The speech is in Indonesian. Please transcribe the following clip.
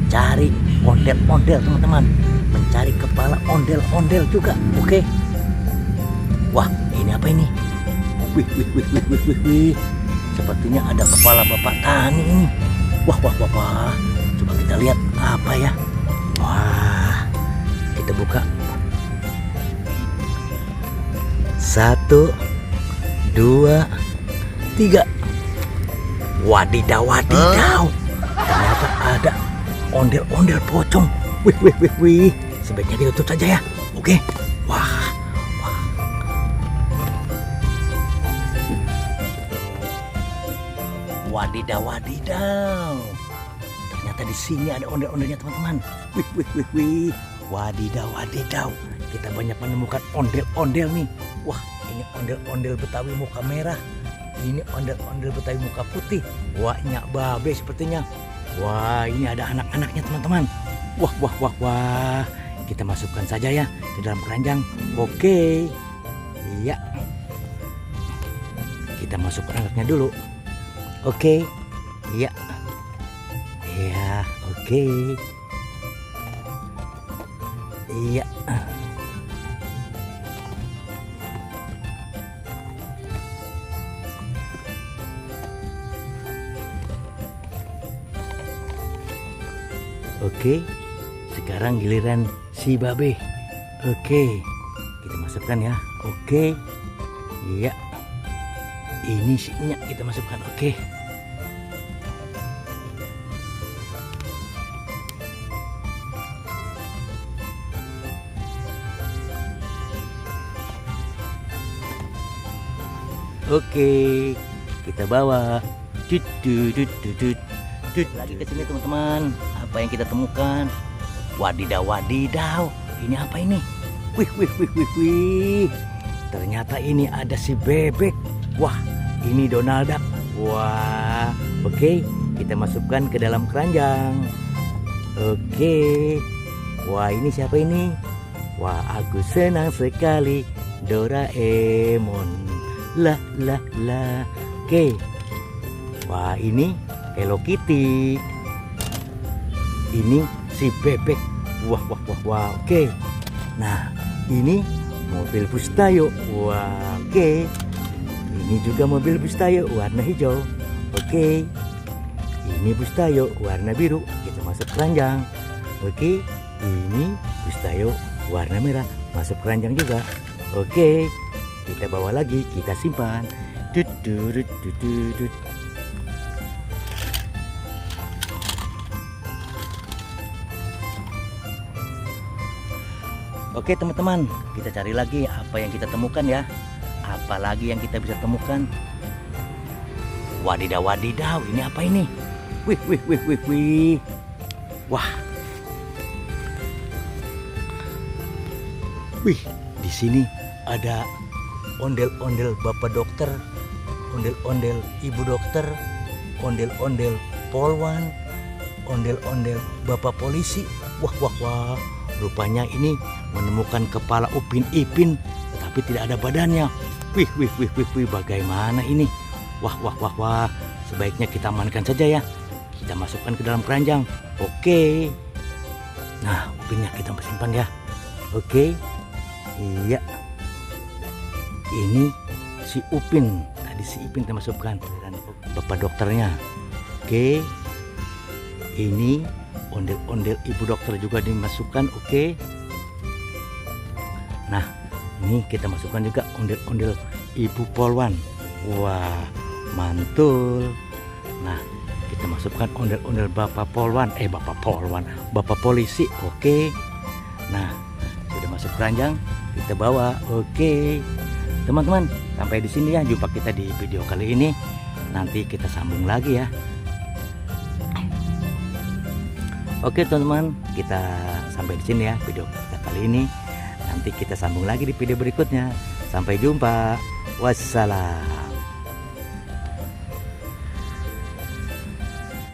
mencari ondel-ondel teman-teman, mencari kepala ondel-ondel juga. Oke. Wah, ini apa ini? Wih, wih, wih, wih, wih, wih, wih. Sepertinya ada kepala bapak tani ini. Wah, wah, wah, wah. Coba kita lihat apa ya. Wah, kita buka. 1, 2, 3. Wadidaw, wadidaw. Ternyata ada ondel-ondel pocong. Wih, wih, wih, wih. Sebaiknya kita tutup saja ya. Oke. Wah, wah. Wadidaw, wadidaw. Ternyata di sini ada ondel-ondelnya teman-teman. Wih, wih, wih, wih. Wadidaw, wadidaw. Kita banyak menemukan ondel-ondel nih. Wah, ini ondel-ondel Betawi muka merah. Ini ondel-ondel Betawi muka putih. Wah, nyak babe sepertinya. Wah, ini ada anak-anaknya teman-teman. Wah, wah, wah, wah. Kita masukkan saja ya ke dalam keranjang. Oke. Iya. Kita masukkan anaknya dulu. Oke. Iya. Iya, oke. Iya. Oke, sekarang giliran si babe. Oke, kita masukkan ya. Oke, iya. Ini si nyak kita masukkan. Oke. Oke, kita bawa. Lagi ke sini teman-teman. Apa yang kita temukan? Wadidaw, wadidaw. Ini apa ini? Wih, wih, wih, wih, wih. Ternyata ini ada si bebek. Wah, ini Donald Duck. Wah, oke. Kita masukkan ke dalam keranjang. Oke. Wah, ini siapa ini? Wah, aku senang sekali. Doraemon. Lah, lah, lah. Oke. Wah, ini Hello Kitty. Ini si bebek. Wah, wah, wah, wah. Oke. Nah, ini mobil Bustayo. Wah, oke. Ini juga mobil Bustayo warna hijau. Oke. Ini Bustayo warna biru. Kita masuk keranjang. Oke. Ini Bustayo warna merah. Masuk keranjang juga. Oke. Kita bawa lagi. Kita simpan. Dut, dut, dut, dut, dut. Oke teman-teman, kita cari lagi apa yang kita temukan ya. Apa lagi yang kita bisa temukan? Wadidaw, wadidaw, ini apa ini? Wih, wih, wih, wih, wih. Wah. Wih, di sini ada ondel-ondel bapak dokter, ondel-ondel ibu dokter, ondel-ondel polwan, ondel-ondel bapak polisi. Wah, wah, wah. Rupanya ini menemukan kepala Upin Ipin, tetapi tidak ada badannya. Wih, wih, wih, wih, wih, bagaimana ini? Wah, wah, wah, wah. Sebaiknya kita amankan saja ya. Kita masukkan ke dalam keranjang. Oke. Nah, Upinnya kita simpan ya. Oke. Iya. Ini si Upin. Tadi si Ipin kita masukkan. Dan bapak dokternya. Oke. Ini ondel-ondel ibu dokter juga dimasukkan. Oke. Nah, ini kita masukkan juga ondel-ondel ibu polwan. Wah, mantul. Nah, kita masukkan ondel-ondel bapak polwan. Bapak polisi. Oke. Nah, sudah masuk keranjang, kita bawa. Oke. Teman-teman, sampai di sini ya jumpa kita di video kali ini. Nanti kita sambung lagi ya. Oke teman-teman, kita sampai di sini ya video kita kali ini. Nanti kita sambung lagi di video berikutnya. Sampai jumpa. Wassalam.